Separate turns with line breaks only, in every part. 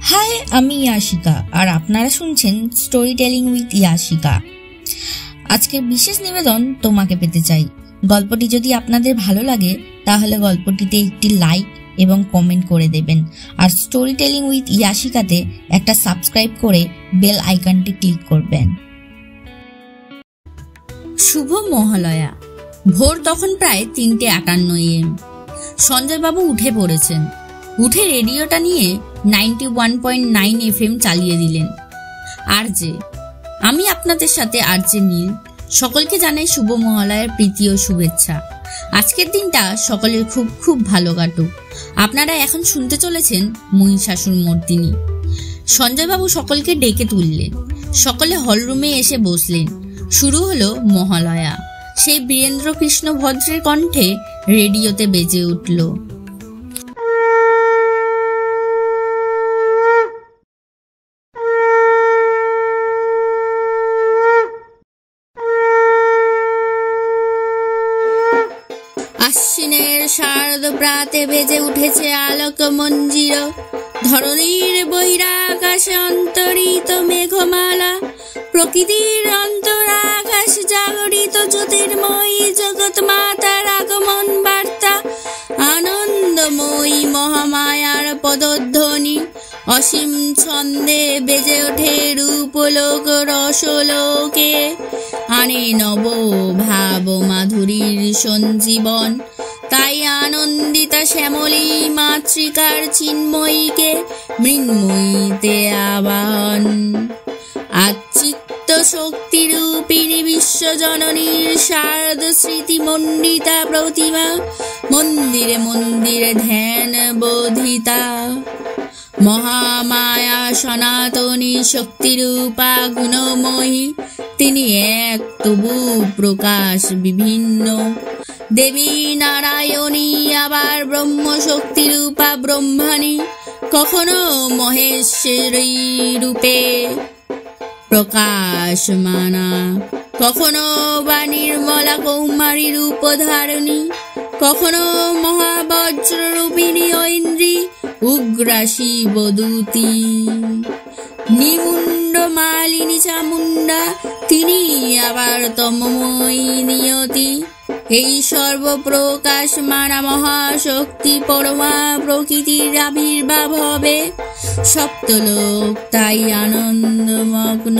High, আমি Yashica আর আপনারা শুনছেন স্টোরি টেলিং উইথ ইয়াশিকা। আজকের বিশেষ নিবেদন তোমাকে পেতে চাই। গল্পটি যদি আপনাদের ভালো লাগে তাহলে গল্পটিতে একটি লাইক এবং কমেন্ট করে দেবেন, আর স্টোরি টেলিং উইথ ইয়াশিকাতে একটা সাবস্ক্রাইব করে বেল আইকনটি ক্লিক করবেন।
শুভ মহালয়া। ভোর তখন প্রায় 3:58 AM। সঞ্জয়বাবু উঠে পড়েছেন। উঠে রেডিওটা নিয়ে 91.9 FM চালিয়ে দিলেন। আরজে, আমি আপনাদের সাথে আরজে নীল। সকলকে জানাই শুভ মহালয়ার প্রীতি ও শুভেচ্ছা। আজকের দিনটা সকলের খুব খুব ভালো কাটুক। আপনারা এখন শুনতে চলেছেন মহিষাসুর মর্দিনী। সঞ্জয়বাবু সকলকে ডেকে তুললেন। সকলে হলরুমে এসে বসলেন। শুরু হলো মহালয়া। সেই বীরেন্দ্র কৃষ্ণ ভদ্রের কণ্ঠে রেডিওতে বেজে উঠল। আশ্বিনের শারদ প্রাতে বেজে উঠেছে আলোক মঞ্জির। ধরণীর বহিরাকাশে অন্তরিত মেঘমালা। প্রকৃতির অন্তরাকাশ জাগরিত জ্যোতির্ময়ী জগৎ মাতার আগমন বার্তা। আনন্দময়ী মহামায়ার পদধ্বনি অসীম ছন্দে বেজে ওঠে রূপলোক রসলোকে। আনে নব ভাব মাধুরীর সঞ্জীবন। তাই আনন্দিতা শ্যামলী মাতৃকার চিন্ময়ীকে মৃন্ময়ীতে আবাহন। আচিত্ত শক্তি রূপিণী বিশ্বজননীর শারদ স্মৃতি মণ্ডিতা প্রতিমা মন্দিরে মন্দিরে ধ্যান বোধিতা। মহামায়া সনাতনী শক্তিরূপা গুণময়ী। তিনি এক তবু প্রকাশ বিভিন্ন। দেবী নারায়ণী আবার ব্রহ্ম শক্তিরূপা ব্রহ্মাণী। কখনো মহেশ্বরী রূপে প্রকাশমানা, কখনো বা নির্মলা কৌমারী রূপ ধারণী, কখনো মহাবজ্র রূপিণী ঐন্দ্রী উগ্রা শিবদূতী। নিমুণ্ড মালিনী চামুণ্ডা, তিনি আবার তমময়ী নিয়তি। এই সর্বপ্রকাশ মানা মহাশক্তি পরমা প্রকৃতির আবির্ভাব হবে। সপ্তলোক তাই আনন্দমগ্ন।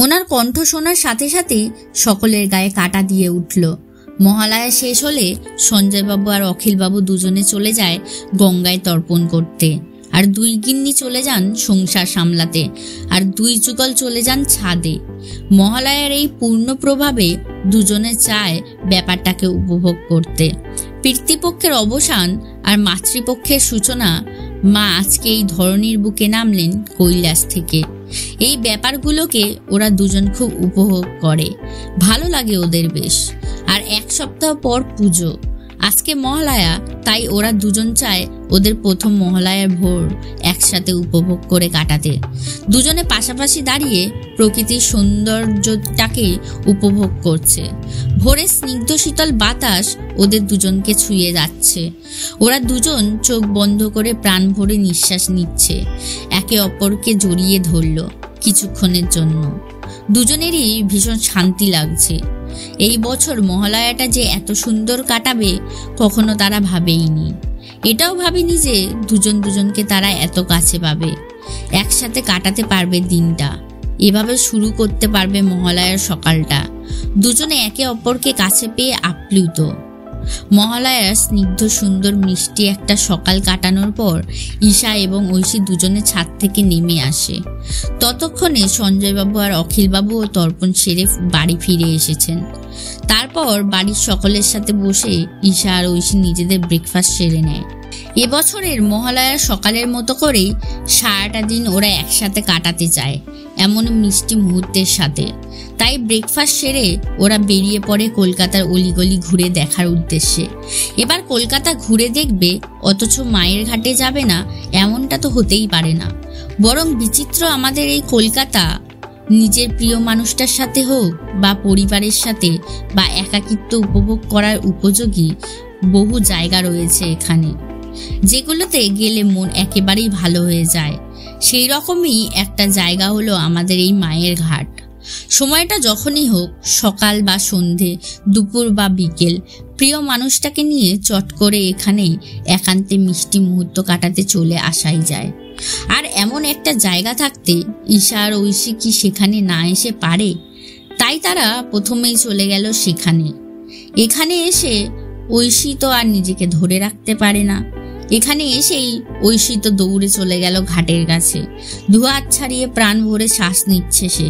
ওনার কণ্ঠ শোনার সাথে সাথে সকলের গায়ে কাঁটা দিয়ে উঠল। মহালয়া শেষ হলে সঞ্জয়বাবু আর অখিলবাবু দুজনে চলে যায় গঙ্গায় তর্পণ করতে, আর দুই গিন্নি চলে যান সংসার সামলাতে, আর দুই যুগল চলে যান ছাদে। মহালয়ার এই পূর্ণ প্রভাবে দুজনে চায় ব্যাপারটাকে উপভোগ করতে। পিতৃপক্ষের অবসান আর মাতৃপক্ষের সূচনা। মা আজকে এই ধরনীর বুকে নামলেন কৈলাস থেকে। এই ব্যাপারগুলোকে ওরা দুজন খুব উপভোগ করে, ভালো লাগে ওদের বেশ। আর এক সপ্তাহ পর পুজো। আজকে মহালয়া, তাই ওরা দুজন চায় ওদের প্রথম মহালয়ার ভোর একসাথে উপভোগ করে কাটাতে। দুজনে পাশাপাশি দাঁড়িয়ে প্রকৃতির সৌন্দর্যটাকে উপভোগ করছে। ভোরের স্নিগ্ধ শীতল বাতাস ওদের দুজনকে ছুঁয়ে যাচ্ছে। ওরা দুজন চোখ বন্ধ করে প্রাণ ভরে নিঃশ্বাস নিচ্ছে। একে অপরকে জড়িয়ে ধরল কিছুক্ষণের জন্য। দুজনেরই ভীষণ শান্তি লাগছে। এই বছর মহালয়াটা যে এত সুন্দর কাটাবে কখনো তারা ভাবেইনি। এটাও ভাবিনি যে দুজন দুজনকে তারা এত কাছে পাবে, একসাথে কাটাতে পারবে দিনটা, এভাবে শুরু করতে পারবে মহালয়ার সকালটা। দুজনে একে অপরকে কাছে পেয়ে আপ্লুত। মহালয়ার স্নিগ্ধ সুন্দর মিষ্টি একটা সকাল কাটানোর পর ঈশা এবং ঐশী দুজনে ছাদ থেকে নেমে আসে। ততক্ষণে সঞ্জয়বাবু আর অখিলবাবুও তর্পণ সেরে বাড়ি ফিরে এসেছেন। তারপর বাড়ির সকলের সাথে বসে ঈশা আর ঐশী নিজেদের ব্রেকফাস্ট সেরে নেয়। এবছরের মহালয়ার সকালের মতো করেই সারাটা দিন ওরা একসাথে কাটাতে চায়, এমন মিষ্টি মুহূর্তের সাথে। তাই ব্রেকফাস্ট সেরে ওরা বেরিয়ে পড়ে কলকাতার অলিগলি ঘুরে দেখার উদ্দেশ্যে। এবার কলকাতা ঘুরে দেখবে অথচ মায়ের ঘাটে যাবে না, এমনটা তো হতেই পারে না। বরং বিচিত্র আমাদের এই কলকাতা, নিজের প্রিয় মানুষটার সাথে হোক বা পরিবারের সাথে বা একাকিত্ব উপভোগ করার উপযোগী বহু জায়গা রয়েছে এখানে, যেগুলোতে গেলে মন একেবারেই ভালো হয়ে যায়। সেই রকমই একটা জায়গা হলো আমাদের এই মায়ের ঘাট। সময়টা যখনই হোক, সকাল বা সন্ধে, দুপুর বা বিকেল, প্রিয় মানুষটাকে নিয়ে চট করে এখানে একান্তে মিষ্টি মুহূর্ত কাটাতে চলে আসাই যায়। আর এমন একটা জায়গা থাকতে ঈশা আর ঐশী কি সেখানে না এসে পারে? তাই তারা প্রথমেই চলে গেল সেখানে। এখানে এসে ঐশী তো আর নিজেকে ধরে রাখতে পারে না। এখানে এসেই ঐশী তো দৌড়ে চলে গেল ঘাটের কাছে। দুহাত ছাড়িয়ে প্রাণ ভরে শ্বাস নিচ্ছে সে।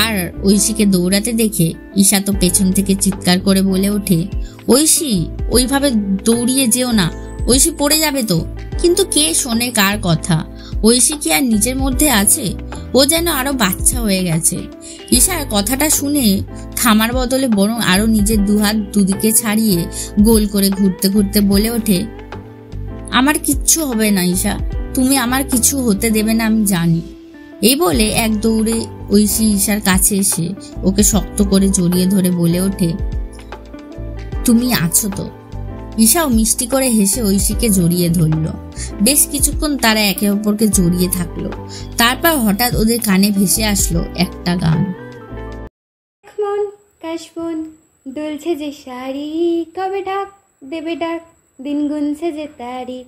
আর ঐশীকে দৌড়াতে দেখে ঈশা তো পেছন থেকে চিৎকার করে বলে ওঠে, ঐশী, ওইভাবে দৌড়িয়ে যেও না, ঐশী পড়ে যাবে তো। কিন্তু কে শোনে কার কথা? ঐশী কি আর নিজের মধ্যে আছে? ও যেন আরো বাচ্চা হয়ে গেছে। ঈশার কথাটা শুনে থামার বদলে বরং আরো নিজের দুহাত দুদিকে ছাড়িয়ে গোল করে ঘুরতে ঘুরতে বলে ওঠে, আমার কিচ্ছু হবে না ঈশা, তুমি আমার কিছু হতে দেবে না, আমি জানি। এই বলে এক দৌড়ে ঐশী ঈশার কাছে এসে ওকে শক্ত করে জড়িয়ে ধরে বলে ওঠে, তুমি আছো তো। ঈশাও মিষ্টি করে হেসে ঐশীকে জড়িয়ে ধরল। বেশ কিছুক্ষণ তারা একে অপরকে জড়িয়ে থাকলো। তারপর হঠাৎ ওদের কানে ভেসে আসলো একটা গান।
মন কাশবন দুলছে যে শাড়ি, কবে ডাক দেবে ডাক, দিন গুনছে যে তারি।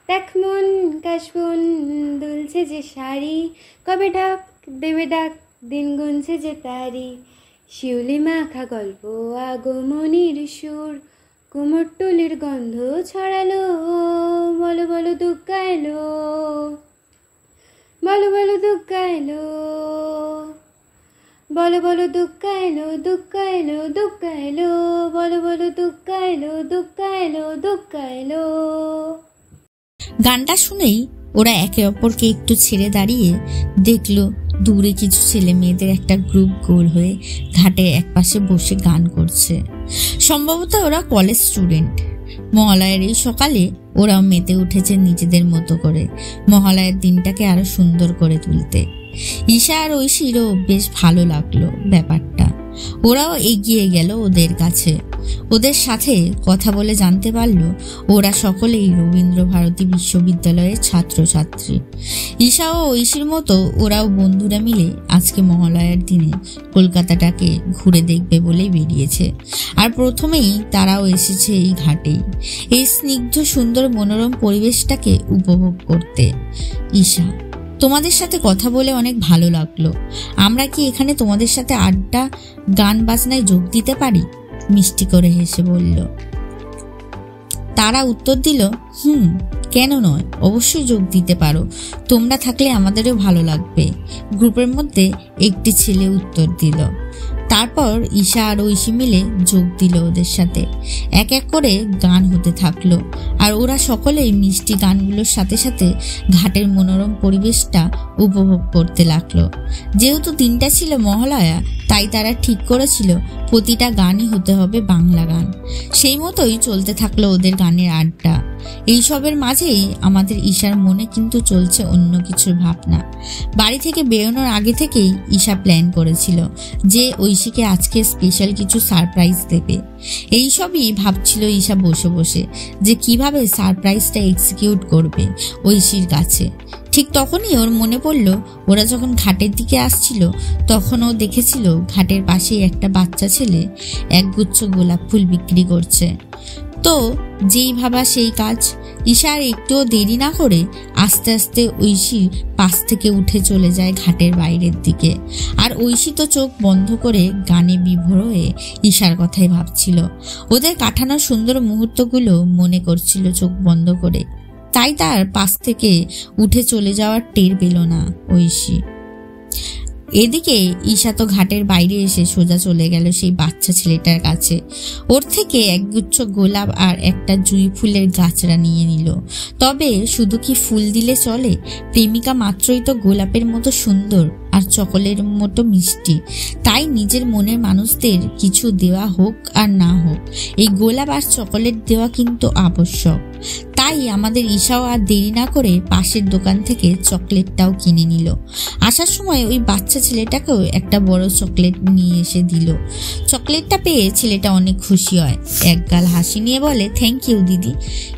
দেখ মন কাশবন দুলছে যে শাড়ি, কবে ডাক দেবে ডাক, দিন গুনছে যে তারি। শিউলি মাখা গল্প আগমনির সুর, কুমোরটুলির গন্ধ ছড়ালো, বলো বলো দুগ্গা এলো, বলো বলো দুগ্গা এলো, বলো বলো দুগ্গা এলো, দুগ্গা এলো, দুগ্গা এলো, বলো বলো দুগ্গা এলো, দুগ্গা এলো, দুগ্গা এলো।
গানটা শুনেই ওরা একে অপরকে একটু ছেড়ে দাঁড়িয়ে দেখলো দূরে কিছু ছেলে মেয়েদের একটা গ্রুপ গোল হয়ে ঘাটে একপাশে বসে গান করছে। সম্ভবত ওরা কলেজ স্টুডেন্ট। মহালয়ের এই সকালে ওরাও মেতে উঠেছে নিজেদের মতো করে মহালয়ের দিনটাকে আরো সুন্দর করে তুলতে। ঈশা আর ঐশীরও বেশ ভালো লাগলো ব্যাপারটা। ওরাও এগিয়ে গেল ওদের কাছে। ওদের সাথে কথা বলে জানতে পারলো ওরা সকলেই রবীন্দ্রভারতী বিশ্ববিদ্যালয়ের ছাত্রছাত্রী। ঈশা ও ঐশীর মতো ওরাও বন্ধুরা মিলে আজকে মহালয়ার দিনে কলকাতাটাকে ঘুরে দেখবে বলে বেরিয়েছে। আর প্রথমেই তারাও এসেছে এই ঘাটেই, এই স্নিগ্ধ সুন্দর মনোরম পরিবেশটাকে উপভোগ করতে। ঈশা, তোমাদের সাথে কথা বলে অনেক ভালো লাগলো। আমরা কি এখানে তোমাদের সাথে আড্ডা, গান বাজনায় যোগ দিতে পারি? মিষ্টি করে হেসে বলল। তারা উত্তর দিল, কেন নয়, অবশ্যই যোগ দিতে পারো। তোমরা থাকলে আমাদেরও ভালো লাগবে। গ্রুপের মধ্যে একটি ছেলে উত্তর দিল। তারপর ঈশা আর ঐশী মিলে যোগ দিল ওদের সাথে। এক এক করে গান হতে থাকলো। আর ওরা সকলেই মিষ্টি গানগুলোর সাথে সাথে ঘাটের মনোরম পরিবেশটা উপভোগ করতে লাগলো। যেহেতু দিনটা ছিল মহালয়া, তাই তারা ঠিক করেছিল প্রতিটা গানই হতে হবে বাংলা গান। সেই মতোই চলতে থাকলো ওদের গানের আড্ডা। এইসবের মাঝেই আমাদের ঈশার মনে কিন্তু চলছে অন্য কিছুর ভাবনা। বাড়ি থেকে বেরোনোর আগে থেকেই ঈশা প্ল্যান করেছিল যে ঐশীকে আজকে স্পেশাল কিছু সারপ্রাইজ দেবে। এইসবই ভাবছিল ঈশা বসে বসে যে কিভাবে সারপ্রাইজটা এক্সিকিউট করবে ঐশীর কাছে। ঠিক তখনই ওর মনে পড়ল ওরা যখন ঘাটের দিকে আসছিল তখন ও দেখেছিল ঘাটের পাশেই একটা বাচ্চা ছেলে একগুচ্ছ গোলাপ ফুল বিক্রি করছে। তো যেই ভাবা সেই কাজ। ঈশা আর একটুও দেরি না করে আস্তে আস্তে ঐশীর পাশ থেকে উঠে চলে যায় ঘাটের বাইরের দিকে। আর ঐশী তো চোখ বন্ধ করে গানে বিভোর হয়ে ঈশার কথাই ভাবছিল। ওদের কাটানো সুন্দর মুহূর্তগুলো মনে করছিল চোখ বন্ধ করে। তাই তার পাশ থেকে উঠে চলে যাওয়ার টের পেল না ঐশী। এদিকে ঈশা তো ঘাটের বাইরে এসে সোজা চলে গেল সেই বাচ্চা ছেলেটার কাছে। ওর থেকে একগুচ্ছ গোলাপ আর একটা জুঁই ফুলের গাছড়া নিয়ে নিল। তবে শুধু কি ফুল দিলে চলে? প্রেমিকা মাত্রই তো গোলাপের মতো সুন্দর আর চকলের মতো মিষ্টি। তাই নিজের মনের মানুষদের কিছু দেওয়া হোক আর না হোক, এই গোলাপ আর চকলেট দেওয়া কিন্তু আবশ্যক।
তাই আমাদের ঈশাও আর দেরি না করে পাশের দোকান থেকে চকলেটটাও কিনে নিল। আসার সময় ওই বাচ্চা ছেলেটাকেও একটা বড় চকলেট নিয়ে এসে দিল। চকলেটটা পেয়ে ছেলেটা অনেক খুশি হয়, একগাল হাসি নিয়ে বলে, থ্যাংক ইউ দিদি।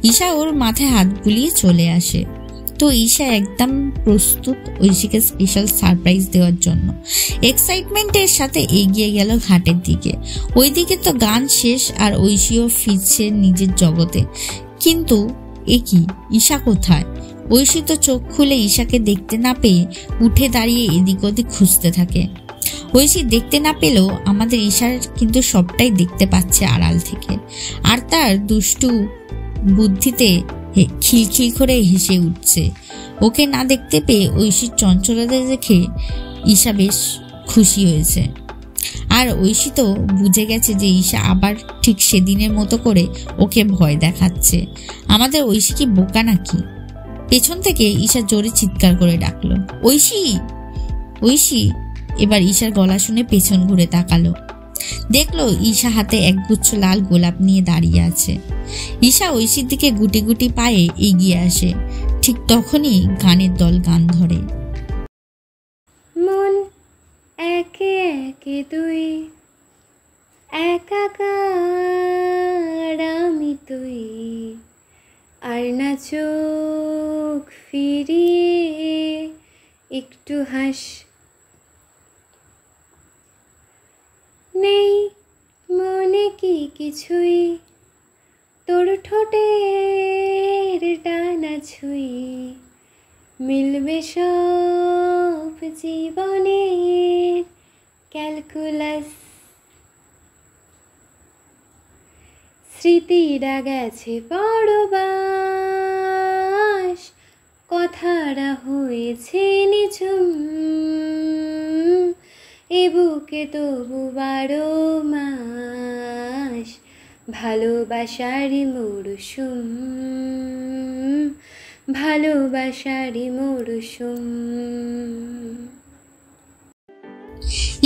ঈশা ওর মাথায় হাত বুলিয়ে চলে আসে। তো ঈশা একদম প্রস্তুত ঐশীকে স্পেশাল সারপ্রাইজ দেওয়ার জন্য। এক্সাইটমেন্টের সাথে এগিয়ে গেল ঘাটের দিকে। ওইদিকে তো গান শেষ আর ঐশীও ফিরছে নিজের জগতে। কিন্তু এ কি, ঈশা কোথায়? ঐশী তো চোখ খুলে ঈশাকে দেখতে না পেয়ে উঠে দাঁড়িয়ে এদিক ওদিক খুঁজতে থাকে। ঐশী দেখতে না পেলেও আমাদের ঈশার কিন্তু সবটাই দেখতে পাচ্ছে আড়াল থেকে, আর তার দুষ্টু বুদ্ধিতে খিলখিল করে হেসে উঠছে। ওকে না দেখতে পেয়ে ঐশীর চঞ্চলতা দেখে ঈশা বেশ খুশি হয়েছে। আর ঐশী তো বুঝে গেছে যে ঈশা আবার ঠিক সেদিনের মতো করে ওকে ভয় দেখাচ্ছে। আমাদের ঐশী কি বোকা নাকি? পেছন থেকে ঈশা জোরে চিৎকার করে ডাকলো, ঐশী, ঐশী। এবার ঈশার গলা শুনে পেছন ঘুরে তাকালো, দেখলো ঈশা হাতে একগুচ্ছ লাল গোলাপ নিয়ে দাঁড়িয়ে আছে। ঈশা ঐশীর দিকে গুটি গুটি পায়ে এগিয়ে আসে। ঠিক তখনই গানের দল গান ধরে,
মন একে একে দুই, একাকার আমি তুই, আর না চোখ ফিরিয়ে একটু হাস, নেই মনে কি কিছুই, তোর ঠোঁটের ডানা ছুঁই, মিলবে সব জীবনের ক্যালকুলাস, স্মৃতিরা গেছে পরবাস, কথারা হয়েছে নিঝুম, এ বুকে তবু 12 মাস ভালোবাসারি মরশুম, ভালোবাসারি মরশুম।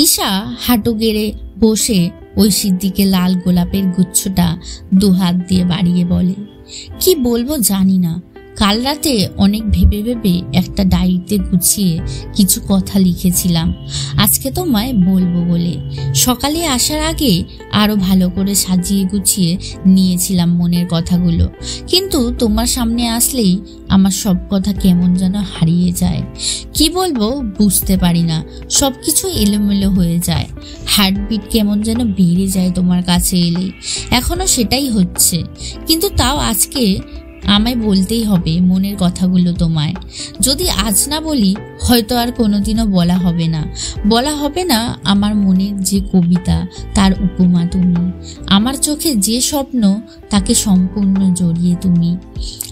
ঈশা হাঁটু গেড়ে বসে ঐশীর দিকে লাল গোলাপের গুচ্ছটা দুহাত দিয়ে বাড়িয়ে বলে, কি বলবো জানি না। কাল রাতে অনেক ভেবে ভেবে একটা ডায়েরিতে গুছিয়ে কিছু কথা লিখেছিলাম, আজকে তোমায় বলবো বলে। সকালে আসার আগে আরো ভালো করে সাজিয়ে গুছিয়ে নিয়েছিলাম মনের কথাগুলো, কিন্তু তোমার সামনে আসলেই আমার সব কথা কেমন যেন হারিয়ে যায়। কি বলবো বুঝতে পারি না, সবকিছু এলোমেলো হয়ে যায়। হার্টবিট কেমন যেন বেড়ে যায় তোমার কাছে এলেই। এখনো সেটাই হচ্ছে, কিন্তু তাও আজকে আমায় বলতেই হবে মনের কথাগুলো তোমায়। যদি আজ না বলি হয়তো আর কোনোদিনও বলা হবে না। বলা হবে না আমার মনের যে কবিতা তার উপমা তুমি। আমার চোখে যে স্বপ্ন তাকে সম্পূর্ণ জড়িয়ে তুমি।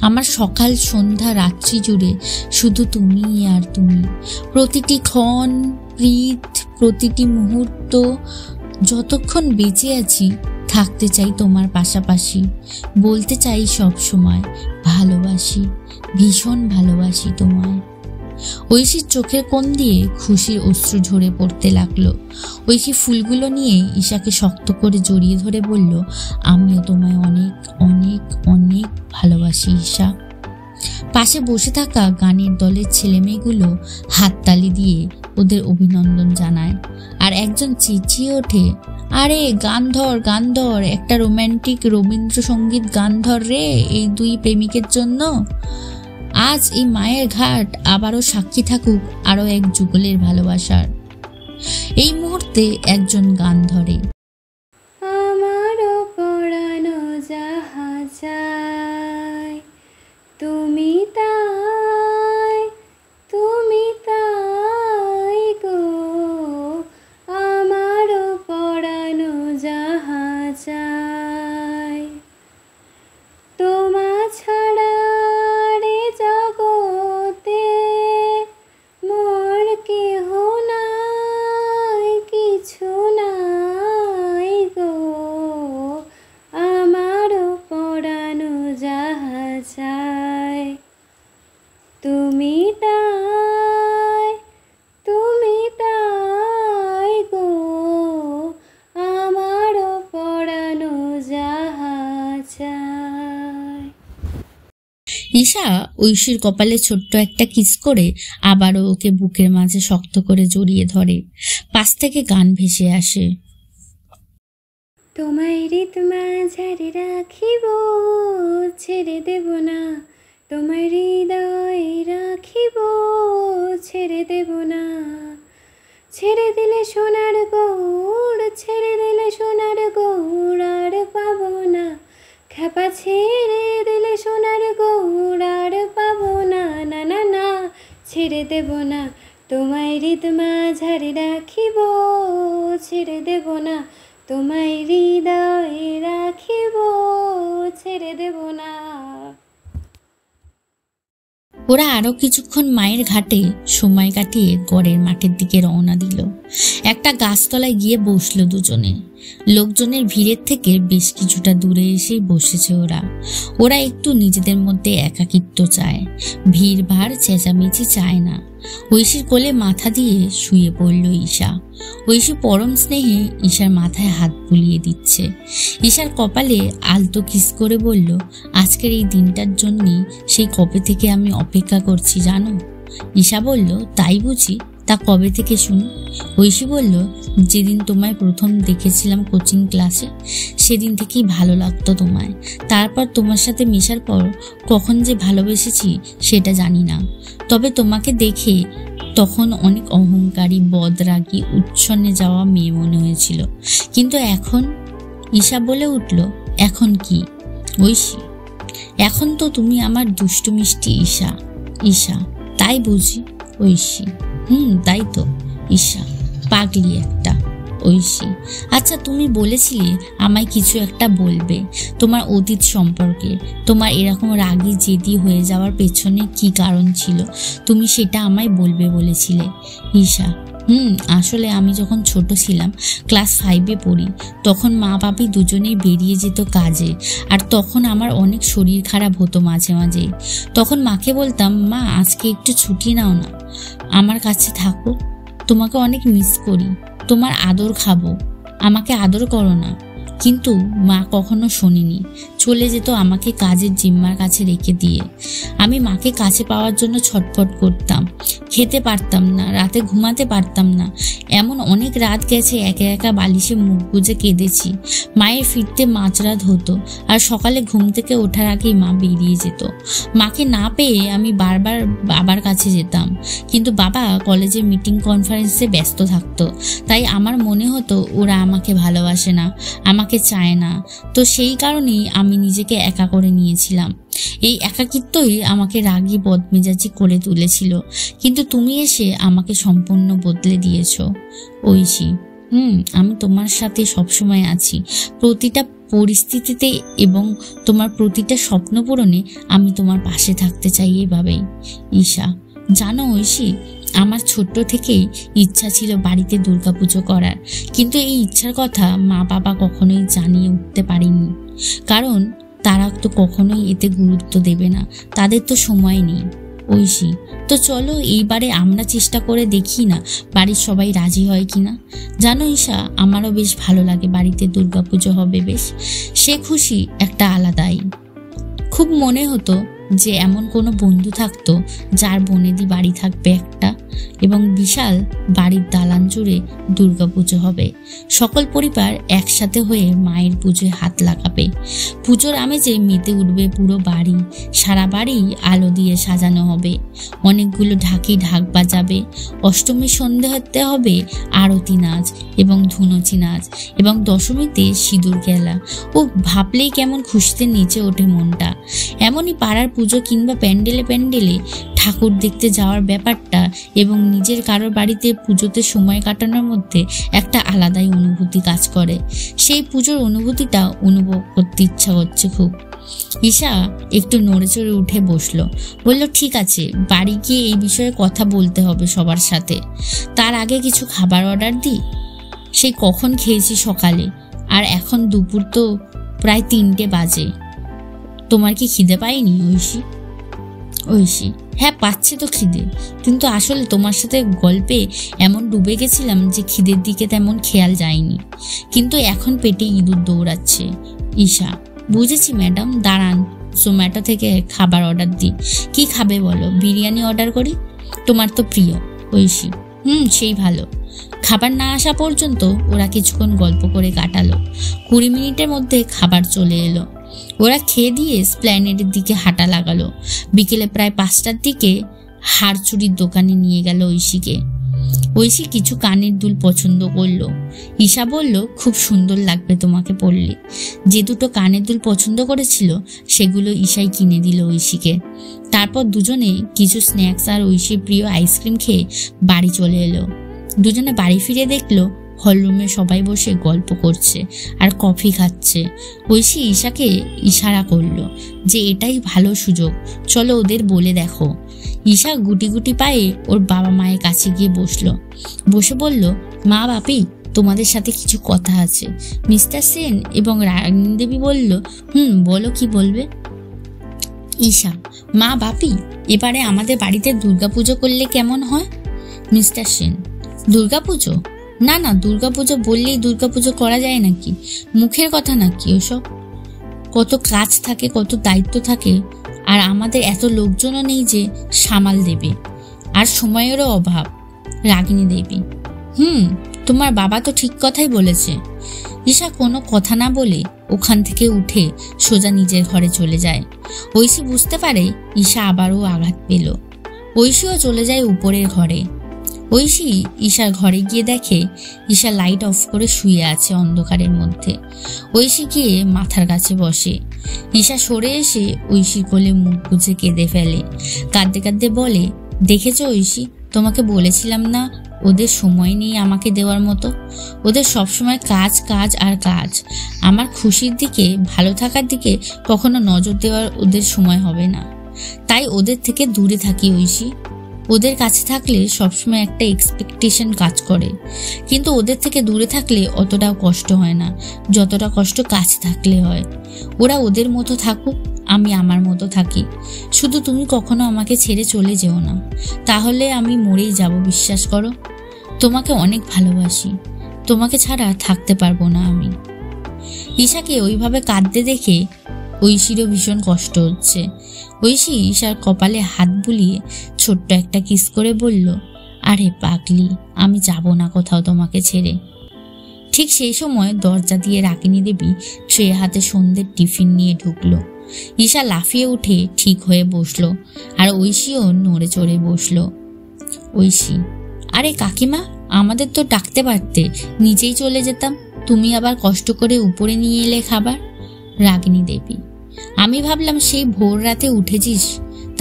আমার সকাল সন্ধ্যা রাত্রি জুড়ে শুধু তুমি আর তুমি। প্রতিটি ক্ষণ প্রীত, প্রতিটি মুহূর্ত, যতক্ষণ বেঁচে আছি থাকতে চাই তোমার পাশাপাশি। বলতে চাই সব সময় ভালোবাসি, ভীষণ ভালোবাসি তোমায়। ঐশীর চোখের কোণ দিয়ে খুশির অশ্রু ঝরে পড়তে লাগলো। ঐশী ফুলগুলো নিয়ে ঈশাকে শক্ত করে জড়িয়ে ধরে বলল, আমিও তোমায় অনেক অনেক অনেক ভালোবাসি ঈশা। পাশে বসে থাকা গানের দলের ছেলেমেয়েগুলো হাততালি দিয়ে ওদের অভিনন্দন জানায়, আর একজন চেঁচিয়ে ওঠে, আরে গান ধর গান ধর, একটা রোমান্টিক রবীন্দ্রসঙ্গীত গান ধর রে এই দুই প্রেমিকের জন্য। আজ এই মায়ের ঘাট আবারও সাক্ষী থাকুক আরো এক যুগলের ভালোবাসার। এই মুহূর্তে একজন গান ধরে,
আমারও পরানো যাহা চায় তুমি তাই, তুমি তাই গো, আমারও পরানো যাহা চায়, তোমা ছাড়া রে জগতে মোর কেহ নাই, কিছু নাই।
ঈশা ঐশীর কপালে ছোট্ট একটা কিস করে আবারও ওকে বুকের মাঝে শক্ত করে জড়িয়ে ধরে। পাশ থেকে গান ভেসে আসে।
তোমায় ঋত মাঝারে রাখিব, ছেড়ে দেব না, তোমার হৃদয়ে রাখিব, ছেড়ে দেব না। ছেড়ে দিলে সোনার গৌড়, ছেড়ে দিলে সোনার গৌড় আর পাবো না, খ্যাপা ছেড়ে দিলে সোনার গৌড় আর পাবো না, না না না, ছেড়ে দেব না, তোমায় হৃদ মাঝারে রাখিব, ছেড়ে দেব না, তোমায় হৃদয়ে রাখিব, ছেড়ে দেব না।
ওরা আরো কিছুক্ষণ মায়ের ঘাটে সময় কাটিয়ে গড়ের মাঠের দিকে রওনা দিল। একটা গাছতলায় গিয়ে বসলো দুজনে। লোকজনের ভিড়ের থেকে বেশ কিছুটা দূরে এসেই বসেছে ওরা। ওরা একটু নিজেদের মধ্যে একাকিত্ব চায়, ভিড় ভাড় চেঁচামেচি চায় না। ঐশীর কোলে মাথা দিয়ে শুয়ে পড়ল ঈশা। ঐশী পরম স্নেহে ঈশার মাথায় হাত বুলিয়ে দিচ্ছে। ঈশার কপালে আলতো কিস করে বলল, আজকের এই দিনটার জন্যই সেই কবে থেকে আমি অপেক্ষা করছি জানো। ঈশা বলল, তাই বুঝি, তা কবে থেকে শুনি? ঐশী বলল, যেদিন তোমায় প্রথম দেখেছিলাম কোচিং ক্লাসে, সেদিন থেকেই ভালো লাগতো তোমায়। তারপর তোমার সাথে মেশার পর কখন যে ভালোবেসেছি সেটা জানি না। তবে তোমাকে দেখে তখন অনেক অহংকারী, বদরাগী, উচ্ছন্নে যাওয়া মেয়ে মনে হয়েছিল। কিন্তু এখন? ঈশা বলে উঠল, এখন কি ঐশী? এখন তো তুমি আমার দুষ্টু মিষ্টি ঈশা। ঈশা, তাই বুঝি? ঐশী, তাই তো। ঈশা, পাগলি একটা। ঐশী, আচ্ছা তুমি বলেছিলে আমায় কিছু একটা বলবে, তোমার অতীত সম্পর্কে। তোমার এরকম রাগী জেদি হয়ে যাওয়ার পেছনে কি কারণ ছিল, তুমি সেটা আমায় বলবে বলেছিলে। ঈশা, আসলে আমি যখন ছোট ছিলাম, ক্লাস 5-এ পড়ি, তখন মা বাপি দুজনেই বেরিয়ে যেত কাজে। আর তখন আমার অনেক শরীর খারাপ হতো মাঝে মাঝে। তখন মাকে বলতাম, মা আজকে একটু ছুটি নাও না, আমার কাছে থাকো, তোমাকে অনেক মিস করি, তোমার আদর খাবো, আমাকে আদর করো না। কিন্তু মা কখনো শোনেনি, চলে যেত আমাকে কাজের জিম্মার কাছে রেখে দিয়ে। আমি মাকে কাছে পাওয়ার জন্য ছটফট করতাম, খেতে পারতাম না, রাতে ঘুমাতে পারতাম না। এমন অনেক রাত গেছে একা একা বালিশে মুখ গুজে কেঁদেছি। মায়ের ফিরতে মাঝরাত হতো, আর সকালে ঘুম থেকে ওঠার আগেই মা বেরিয়ে যেত। মাকে না পেয়ে আমি বারবার বাবার কাছে যেতাম, কিন্তু বাবা কলেজে মিটিং কনফারেন্সে ব্যস্ত থাকতো। তাই আমার মনে হতো ওরা আমাকে ভালোবাসে না, আমাকে চায় না। তো সেই কারণেই আমি নিজেকে একা করে নিয়েছিলাম। এই একাকিত্বই আমাকে রাগী বদমেজাজি করে তুলেছিল। কিন্তু তুমি এসে আমাকে সম্পূর্ণ বদলে দিয়েছো ঐশী। আমি তোমার সাথে সবসময় আছি, প্রতিটা পরিস্থিতিতে, এবং তোমার প্রতিটা স্বপ্ন পূরণে আমি তোমার পাশে থাকতে চাই এভাবেই। ঈশা, জানো ঐশী, আমার ছোট্ট থেকেই ইচ্ছা ছিল বাড়িতে দুর্গাপুজো করার, কিন্তু এই ইচ্ছার কথা মা বাবা কখনোই জানিয়ে উঠতে পারেনি, কারণ তারা তো কখনোই এতে গুরুত্ব দেবে না, তাদের তো সময় নেই। ঐশী, তো চলো এইবারে আমরা চেষ্টা করে দেখি না বাড়ির সবাই রাজি হয় কিনা। জানো ঈশা, আমারও বেশ ভালো লাগে বাড়িতে দুর্গাপুজো হবে, বেশ সে খুশি একটা আলাদাই। খুব মনে হতো যে এমন কোনো বন্ধু থাকতো যার বনেদি বাড়ি থাকবে একটা, এবং বিশাল বাড়ির দালান জুড়ে দুর্গাপুজো হবে। সকল পরিবার একসাথে হয়ে মায়ের পুজোয় হাত লাগাবে। পুজোর আমেজে মেতে উঠবে পুরো বাড়ি, সারা বাড়ি আলো দিয়ে সাজানো হবে, অনেকগুলো ঢাকি ঢাক বাজাবে। অষ্টমী সন্ধে হতে হবে আরতি নাচ এবং ধুনুচি নাচ, এবং দশমীতে সিঁদুর খেলা। ও ভাবলেই কেমন খুশিতে নেচে ওঠে মনটা। এমনই পাড়ার পুজো কিংবা প্যান্ডেলে প্যান্ডেলে ঠাকুর দেখতে যাওয়ার ব্যাপারটা এবং নিজের কারোর বাড়িতে পুজোতে সময় কাটানোর মধ্যে একটা আলাদাই অনুভূতি কাজ করে। সেই পুজোর অনুভূতিটা অনুভব করতে ইচ্ছা হচ্ছে খুব। ঈশা একটু নড়ে চড়ে উঠে বসলো, বলল, ঠিক আছে, বাড়ি গিয়ে এই বিষয়ে কথা বলতে হবে সবার সাথে। তার আগে কিছু খাবার অর্ডার দিই। সেই কখন খেয়েছি সকালে, আর এখন দুপুর তো প্রায় 3টে বাজে। তোমার কি খিদে পাইনি ঐশী? ঐশী, হ্যাঁ পাচ্ছে তো খিদে, কিন্তু আসলে তোমার সাথে গল্পে এমন ডুবে গেছিলাম যে খিদের দিকে তেমন খেয়াল যায়নি, কিন্তু এখন পেটে ইঁদুর দৌড়াচ্ছে। ঈশা, বুঝেছি ম্যাডাম, দাঁড়ান জোম্যাটো থেকে খাবার অর্ডার দিই। কি খাবে বলো? বিরিয়ানি অর্ডার করি? তোমার তো প্রিয়। ঐশী: সেই ভালো। খাবার না আসা পর্যন্ত ওরা কিছুক্ষণ গল্প করে কাটালো। 20 মিনিটের মধ্যে খাবার চলে এলো। ওরা খেয়ে দিয়ে স্প্ল্যানেডের দিকে হাঁটা লাগালো। বিকেলে প্রায় 5টার দিকে হাড় চুরির দোকানে নিয়ে গেল ঐশীকে। ঐশী কিছু কানের দুল পছন্দ করলো। ঈশা বলল, খুব সুন্দর লাগবে তোমাকে পরলে। যে দুটো কানের দুল পছন্দ করেছিল সেগুলো ঈশাই কিনে দিল ঐশীকে। তারপর দুজনে কিছু স্ন্যাক্স আর ঐশীর প্রিয় আইসক্রিম খেয়ে বাড়ি চলে এলো। দুজনে বাড়ি ফিরে দেখলো হলরুমে সবাই বসে গল্প করছে আর কফি খাচ্ছে। ঐশী ঈশাকে ইশারা করলো যে এটাই ভালো সুযোগ, চলো ওদের বলে দেখো। ঈশা গুটি গুটি পায়ে ওর বাবা মায়ের কাছে গিয়ে বসলো। বসে বলল, মা বাপি, তোমাদের সাথে কিছু কথা আছে। মিস্টার সেন এবং রাগিনী দেবী বলল, বলো, কি বলবে? ঈশা: মা বাপি, এবারে আমাদের বাড়িতে দুর্গাপুজো করলে কেমন হয়? মিস্টার সেন: দুর্গাপুজো? না না, দুর্গাপুজো বললেই দুর্গাপুজো করা যায় নাকি? মুখের কথা নাকি ওসব? কত কাজ থাকে, কত দায়িত্ব থাকে, আর আমাদের এত লোকজনও নেই যে সামাল দেবে, আর সময়েরও অভাব। রাগিনী দেবী: তোমার বাবা তো ঠিক কথাই বলেছে। ঈশা কোনো কথা না বলে ওখান থেকে উঠে সোজা নিজের ঘরে চলে যায়। ঐশী বুঝতে পারে ঈশা আবারও আঘাত পেল। ঐশীও চলে যায় উপরের ঘরে। ঐশী ঈশার ঘরে গিয়ে দেখে ঈশা লাইট অফ করে শুয়ে আছে অন্ধকারের মধ্যে। ঐশী গিয়ে মাথার কাছে বসে। ঈশা সরে এসে ঐশীর কোলে মুখ গুজে কেঁদে ফেলে। কাঁদতে কাঁদতে বলে, দেখেছো ঐশী, তোমাকে বলেছিলাম না ওদের সময় নেই আমাকে দেওয়ার মতো। ওদের সবসময় কাজ কাজ আর কাজ। আমার খুশির দিকে, ভালো থাকার দিকে কখনো নজর দেওয়ার ওদের সময় হবে না। তাই ওদের থেকে দূরে থাকি ঐশী। ওদের কাছে থাকলে সবসময় একটা এক্সপেকটেশন কাজ করে, কিন্তু ওদের থেকে দূরে থাকলে অতটাও কষ্ট হয় না যতটা কষ্ট কাছে থাকলে হয়। ওরা ওদের মতো থাকুক, আমি আমার মতো থাকি। শুধু তুমি কখনো আমাকে ছেড়ে চলে যেও না, তাহলে আমি মরেই যাব, বিশ্বাস করো। তোমাকে অনেক ভালোবাসি, তোমাকে ছাড়া থাকতে পারবো না আমি। ঈশাকে ওইভাবে কাঁদতে দেখে ঐশীরও ভীষণ কষ্ট হচ্ছে। ঐশী ঈশার কপালে হাত বুলিয়ে ছোট্ট একটা কিস করে বলল, আরে পাগলি, আমি যাব না কোথাও তোমাকে ছেড়ে। ঠিক সেই সময় দরজা দিয়ে রাগিনী দেবী ট্রে হাতে সন্ধ্যের টিফিন নিয়ে ঢুকলো। ঈশা লাফিয়ে উঠে ঠিক হয়ে বসলো, আর ঐশীও নড়ে চড়ে বসলো। ঐশী: আরে কাকিমা, আমাদের তো ডাকতে পারতে, নিজেই চলে যেতাম। তুমি আবার কষ্ট করে উপরে নিয়ে এলে খাবার। রাগিনী দেবী: আমি ভাবলাম সেই ভোর রাতে উঠেছিস,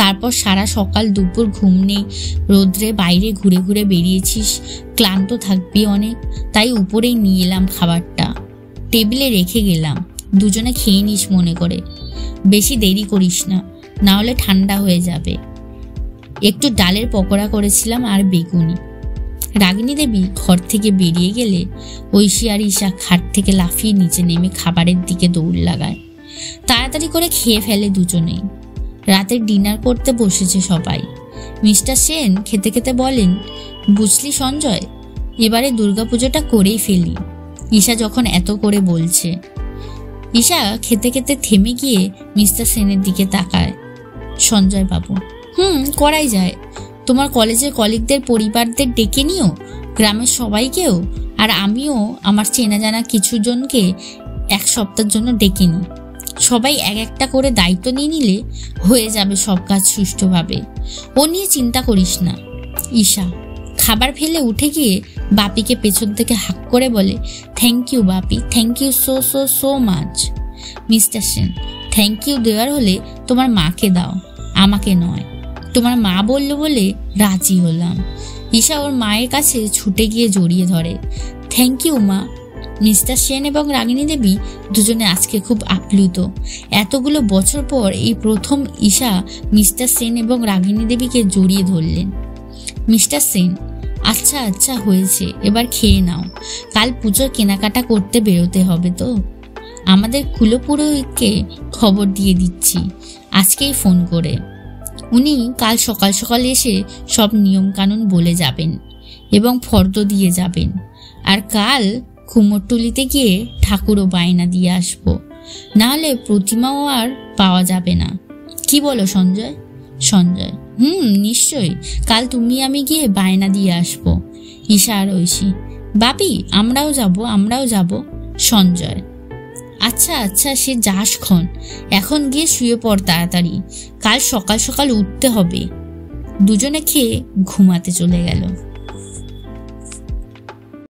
তারপর সারা সকাল দুপুর ঘুম নেই, রোদ্রে বাইরে ঘুরে ঘুরে বেরিয়েছিস, ক্লান্ত থাকবি অনেক, তাই উপরেই নিয়ে এলাম খাবারটা, টেবিলে রেখে গেলাম, দুজনে খেয়ে নিস মনে করে। বেশি দেরি করিস না, না হলে ঠান্ডা হয়ে যাবে। একটু ডালের পকোড়া করেছিলাম আর বেগুনি। রাগিনী দেবী ঘর থেকে বেরিয়ে গেলে ঐশী আর ঈশা খাট থেকে লাফিয়ে নিচে নেমে খাবারের দিকে দৌড় লাগায়। তাড়াতাড়ি করে খেয়ে ফেলে দুজনেই। রাতের ডিনার করতে বসেছে সবাই। মিস্টার সেন খেতে খেতে বলেন, বুঝলি সঞ্জয়, এবারে দুর্গাপুজোটা করেই ফেলি। ঈশা যখন এত করে বলছে। ঈশা খেতে খেতে থেমে গিয়ে মিস্টার সেনের দিকে তাকায়। সঞ্জয় বাবু: করাই যায়। তোমার কলেজের কলিগদের পরিবারদের ডেকে নিও, গ্রামের সবাইকেও, আর আমিও আমার চেনা জানা কিছু জনকে 1 সপ্তাহের জন্য ডেকে নিই। সবাই এক একটা করে দায়িত্ব নিয়ে নিলে হয়ে যাবে সব কাজ সুষ্ঠুভাবে। ও নিয়ে চিন্তা করিস না। ঈশা খাবার ফেলে উঠে গিয়ে বাপিকে পেছন থেকে হাঁক করে বলে, thank you Bapi, thank you so so so much. Mister Sen: thank you দেওয়ার হলে তোমার মাকে দাও, আমাকে নয়। তোমার মা বলল বলে রাজি হলাম। ঈশা ওর মায়ের কাছে ছুটে গিয়ে জড়িয়ে ধরে। থ্যাংক ইউ মা। মিস্টার সেন এবং রাগিনী দেবী দুজনে আজকে খুব আপ্লুত। এতগুলো বছর পর এই প্রথম ঈশা মিস্টার সেন এবং রাগিনী দেবীকে জড়িয়ে ধরলেন। মিস্টার সেন: আচ্ছা আচ্ছা হয়েছে, এবার খেয়ে নাও। কাল পুজোর কেনাকাটা করতে বেরোতে হবে তো। আমাদের কুলপুরোহিতকে খবর দিয়ে দিচ্ছি আজকেই ফোন করে। উনি কাল সকাল সকাল এসে সব নিয়ম কানুন বলে যাবেন এবং ফর্দ দিয়ে যাবেন। আর কাল কুমোরটুলিতে গিয়ে ঠাকুরও বায়না দিয়ে আসবো। নাহলে প্রতিমাও আর পাওয়া যাবে না। কি বলো সঞ্জয়? সঞ্জয়: নিশ্চয়ই, কাল তুমি আমি গিয়ে বায়না দিয়ে আসবো। ঈশা আর ঐশী: বাপি, আমরাও যাব। সঞ্জয়: আচ্ছা আচ্ছা, সে যাস খন, এখন গিয়ে শুয়ে পড় তাড়াতাড়ি, কাল সকাল সকাল উঠতে হবে। দুজনে খেয়ে ঘুমাতে চলে গেল।